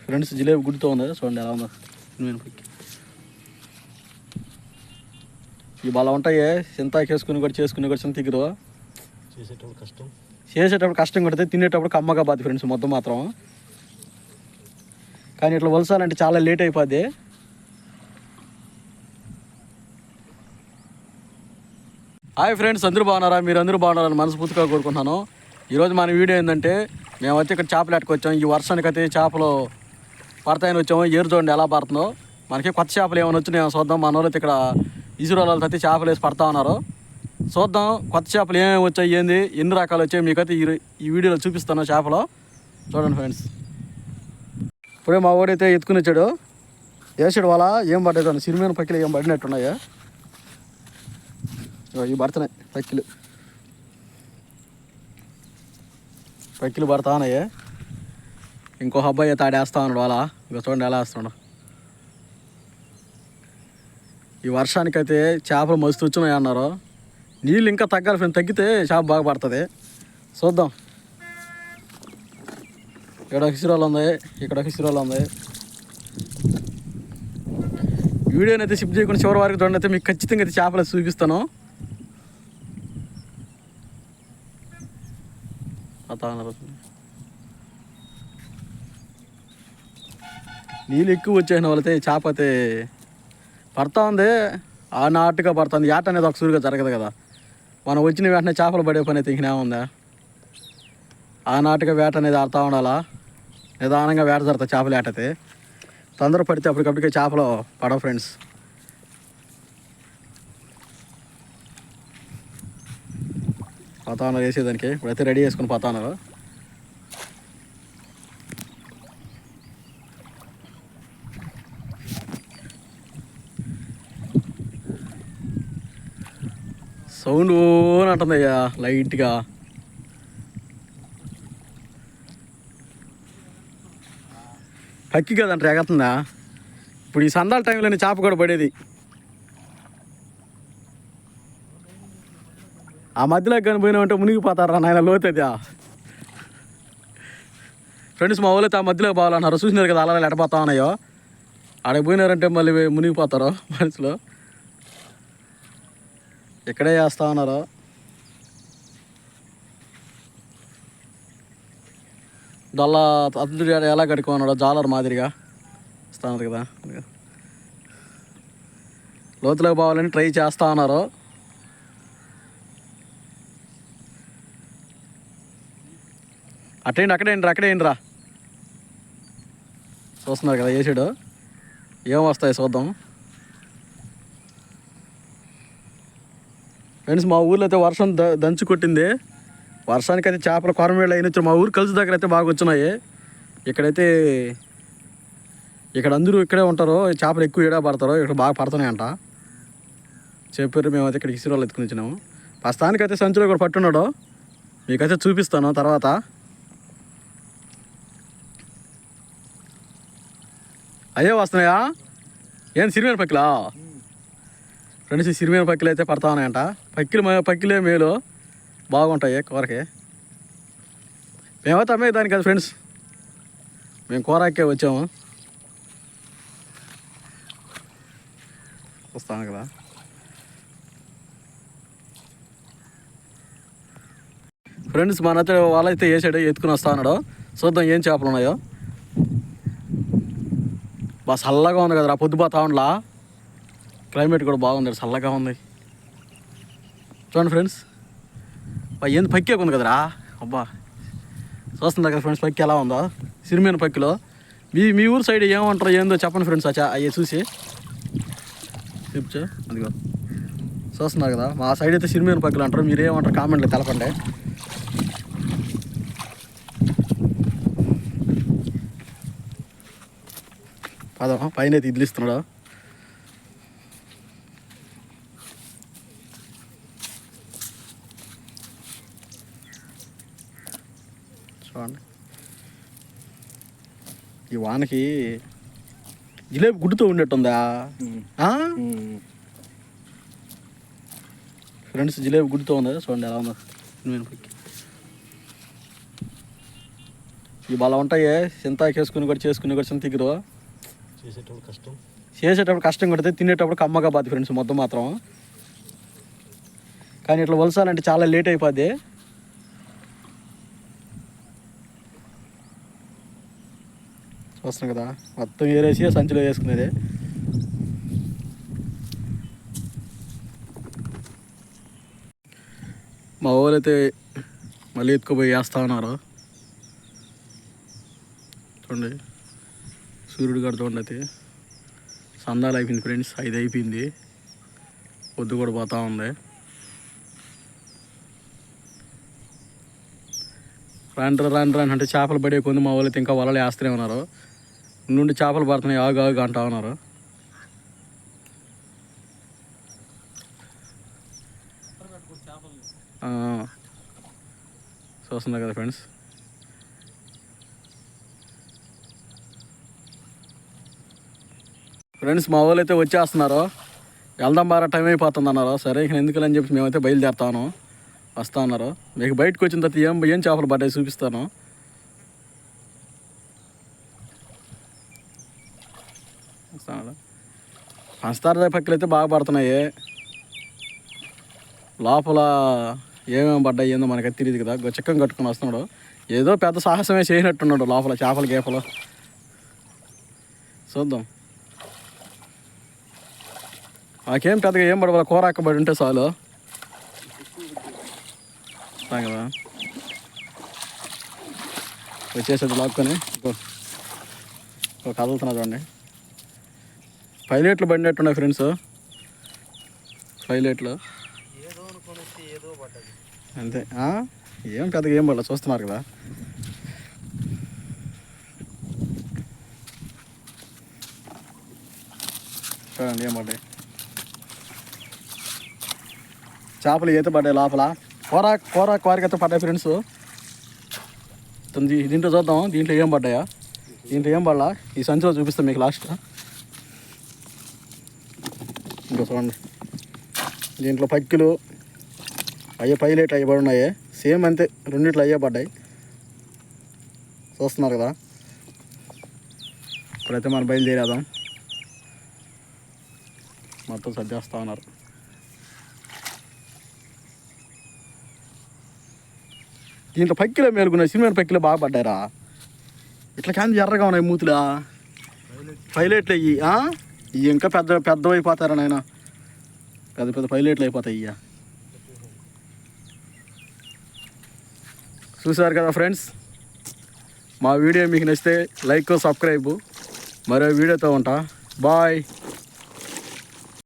Friends jalebi గుడ్డుతో ఉంది చూడండి ఎలా ఉందో. ఇవి బాగా ఉంటాయి. చింతాకి వేసుకుని కూడా చేసుకుని కూడా చింత ఎగురు చేసేటప్పుడు కష్టం కొడితే తినేటప్పుడు కమ్మగా బాధ ఫ్రెండ్స్ మొత్తం మాత్రం. కానీ ఇట్లా వలసాలంటే చాలా లేట్ అయిపోద్ది. హాయ్ ఫ్రెండ్స్, అందరూ బాగున్నారా? మీరు అందరూ బాగున్నారని మనస్ఫూర్తిగా కోరుకుంటున్నాను. ఈరోజు మన వీడియో ఏంటంటే మేము వచ్చి ఇక్కడ చేపలు ఎట్టుకొచ్చాం. ఈ వర్షానికి అయితే చేపలు పడతాయని వచ్చాము. ఏరు చూడండి ఎలా పడుతుందో. మనకి కొత్త చేపలు ఏమైనా వచ్చినాయో చూద్దాం. మన వాళ్ళు అయితే ఇక్కడ ఇసురాలు అయితే చేపలు వేసి పడతా ఉన్నారు. చూద్దాం కొత్త చేపలు ఏమేమి వచ్చాయి, ఏంది, ఎన్ని రకాలు వచ్చాయి మీకైతే ఈ వీడియోలో చూపిస్తాను. చేపలు చూడండి ఫ్రెండ్స్. ఇప్పుడే మా వాడైతే ఎత్తుకుని వచ్చాడు. వేసాడు వాళ్ళ ఏం పడ్డాయి సిరిమేన పక్కిలు ఏం పడినట్టున్నాయా. ఇవి పడుతున్నాయి పక్కిలు పడతా ఉన్నాయి. ఇంకో అబ్బాయి అయితే ఆడేస్తా ఉన్నాడు వాళ్ళ. ఇంకా చూడండి ఎలా వేస్తున్నాడు. ఈ వర్షానికైతే చేపలు మస్తు వచ్చినాయి అన్నారు. నీళ్ళు ఇంకా తగ్గాలి ఫ్రెండ్, తగ్గితే చేప బాగా పడుతుంది. చూద్దాం. ఇక్కడ హిసిరాలు ఉంది, ఇక్కడ హిసిరాలు ఉంది. వీడియోని అయితే షిఫ్ట్ చేయకుండా చివరి వరకు చూడండి. అయితే మీకు ఖచ్చితంగా అయితే చేపలు చూపిస్తాను. నీళ్ళు ఎక్కువ వచ్చేసిన వాళ్ళైతే చేప అయితే పడతా ఉంది. ఆ నాటుగా పడుతుంది. ఏట అనేది ఒక సూరుగా జరగదు కదా. మనం వచ్చిన వెంటనే చేపలు పడే పని అయితే ఇంకనే ఉందా. ఆ నాటుగా వేట అనేది ఆడుతూ ఉండాలా. నిదానంగా వేట జరుగుతుంది చేపలు ఏటైతే. తొందర పడితే అప్పటికప్పటికే చేపలు పడవు ఫ్రెండ్స్. పోతా ఉన్నారు వేసేదానికి. ఇప్పుడైతే రెడీ చేసుకుని పోతా ఉన్నారు. సౌండ్ అని అంటుంది అయ్యా లైట్గా. పక్కి కదంటారు ఎగతుందా. ఇప్పుడు ఈ సందాల టైంలోనే చేప కూడా పడేది. ఆ మధ్యలో కానీ పోయినామంటే మునిగిపోతారా నాయన, లోతది. ఫ్రెండ్స్ మా వాళ్ళైతే ఆ మధ్యలోకి పోవాలన్నారు. చూసినారు కదా అలా ఎట్టపోతా ఉన్నాయో. ఆడకి పోయినారంటే మళ్ళీ మునిగిపోతారు మనుషులు. ఇక్కడే చేస్తా ఉన్నారు. దొల్ల అద్దుడు ఎలా కట్టుకున్నాడో జాలర్ మాదిరిగా ఇస్తా ఉన్నారు కదా. లోతులోకి పోవాలని ట్రై చేస్తూ ఉన్నారు. అక్కడేంటి రా. చూస్తున్నారు కదా వేసాడు. ఏం వస్తాయి చూద్దాం. ఫ్రెండ్స్ మా ఊర్లో అయితే వర్షం దంచు కొట్టింది. వర్షానికి అయితే చేపల కొరమేళ్ళు అయిన వచ్చారు. మా ఊరు కలిసి దగ్గర అయితే బాగా వచ్చినాయి. ఇక్కడైతే ఇక్కడ అందరూ ఇక్కడే ఉంటారు. చేపలు ఎక్కువ ఏడా పడతారు. ఇక్కడ బాగా పడుతున్నాయంట చెప్పారు. మేమైతే ఇక్కడ ఇసురాలు ఎత్తుకుని వచ్చినాము. ప్రస్తుతానికైతే సంచులో కూడా పట్టున్నాడు. మీకైతే చూపిస్తాను తర్వాత. అయ్యే వస్తున్నాయా? ఏం సిరిమేన పక్కిలా? ఫ్రెండ్స్ సిరిమేన పక్కిలు అయితే పడతా ఉన్నాయంట. పక్కిలే మేలు బాగుంటాయి కూరకి. మేమైతే అమ్మే దానికి కదా ఫ్రెండ్స్, మేము కూరకే వచ్చాము. వస్తాను కదా. ఫ్రెండ్స్ మనైతే వాళ్ళైతే వేసాడు, ఎత్తుకుని వస్తా ఉన్నాడు. చూద్దాం ఏం చేపలు ఉన్నాయో. బాగా చల్లగా ఉంది కదరా, పొద్దుపోతా ఉండలా. క్లైమేట్ కూడా బాగుంది, చల్లగా ఉంది. చూడండి ఫ్రెండ్స్, ఏంది పక్కి ఉంది కదరా. అబ్బా చూస్తుంది కదా ఫ్రెండ్స్ పక్కి ఎలా ఉందో. సిరిమేన పక్కిలో మీ ఊరు సైడ్ ఏమంటారో ఏందో చెప్పండి ఫ్రెండ్స్. అవి చూసి చెప్చా. అదిగో చూస్తున్నారు కదా, మా సైడ్ అయితే సిరిమేన పక్కిలు అంటారు. మీరు ఏమంటారు కామెంట్లో తెలపండి. పైన అయితే ఇడ్లు ఇస్తున్నాడు. చూడండి ఈ వానకి జిలేబీ గుడ్డుతో ఉండేట్టుందా ఫ్రెండ్స్. జిలేబీ గుడ్డుతో ఉంది చూడండి ఎలా ఉందో. ఇవి బలం ఉంటాయి, చింతాకు వేసుకుని కూడా చేసుకుని కూడా చింత దిగురు. చేసేటప్పుడు కష్టం కొడితే తినేటప్పుడు కమ్మగా పోద్ది ఫ్రెండ్స్ మొత్తం మాత్రం. కానీ ఇట్లా వలసాలంటే చాలా లేట్ అయిపోద్ది. చూస్తున్నాం కదా, మొత్తం ఏరేసి సంచిలో వేసుకునేది. మా ఊరు అయితే మళ్ళీ ఎత్తుకుపోయి వేస్తూ ఉన్నారు. చూడండి సూర్యుడు గారు చూడండి. అయితే సందాలు అయిపోయింది ఫ్రెండ్స్, 5 అయిపోయింది, పొద్దు కూడా పోతూ ఉంది. రాండ్రా అంటే చేపలు పడే కొంది మా వాళ్ళు అయితే ఇంకా వలలు వేస్తూనే ఉన్నారు. నుండి చేపలు పడుతున్నాయి, ఆగు ఆగు అంటా ఉన్నారు. చూస్తున్నారు కదా ఫ్రెండ్స్. మా వాళ్ళు అయితే వచ్చేస్తున్నారు. వెళ్దాం బాగా టైం అయిపోతుంది అన్నారు. సరే ఇక ఎందుకని చెప్పి మేమైతే బయలుదేరుతాను, వస్తా ఉన్నారు. మీకు బయటకు వచ్చిన తర్వాత ఏం చేపలు పడ్డాయి చూపిస్తాను. పంచదార పక్కలు అయితే బాగా పడుతున్నాయి. లోపల ఏమేమి పడ్డాయి ఏందో మనకైతే తెలియదు కదా. చిక్కం కట్టుకుని వస్తున్నాడు, ఏదో పెద్ద సాహసమే చేయనట్టున్నాడు లోపల చేపలు గేపలు. చూద్దాం. నాకేం పెద్దగా ఏం పడవాలి, కూర అక్కబడి ఉంటే చాలు కదా. వచ్చేసేది లాక్కొని కదులుతున్నా చూడండి. పైలెట్లు పడినట్టున్నాయి ఫ్రెండ్స్, పైలెట్లు అంతే. ఏం పెద్దగా ఏం పడలేదు, చూస్తున్నారు కదా. చూడండి ఏం పడ్డాయి చేపలు, ఈత పడ్డాయి లోపల. కూరకైతే పడ్డాయి ఫ్రెండ్స్. దీంట్లో చూద్దాం, దీంట్లో ఏం పడ్డాయా. దీంట్లో ఏం పడలా, ఈ సంచిలో చూపిస్తాం మీకు లాస్ట్. ఇంకా చూడండి, దీంట్లో పక్కిలు అయ్యే పైలెట్లు అయ్యి పడి ఉన్నాయి. సేమ్ అంతే, రెండిట్లో అయ్యే పడ్డాయి. చూస్తున్నారు కదా. ఇప్పుడైతే మనం బయలుదేరేద్దాం. మొత్తం సర్దేస్తూ ఉన్నారు. దీంట్లో పక్కిలో మేలుకున్నాయి, సిమెంట్ పక్కిలో బాగా పడ్డాయిరా. ఇట్లా క్యాంది ఎర్రగా ఉన్నాయి మూతులా. పైలెట్లు అయ్యి ఇవి ఇంకా పెద్దవి అయిపోతారా నాయన, పెద్ద పైలెట్లు అయిపోతాయి ఇక. చూసారు కదా ఫ్రెండ్స్, మా వీడియో మీకు నచ్చితే లైక్ సబ్స్క్రైబ్. మరో వీడియోతో ఉంటా. బాయ్.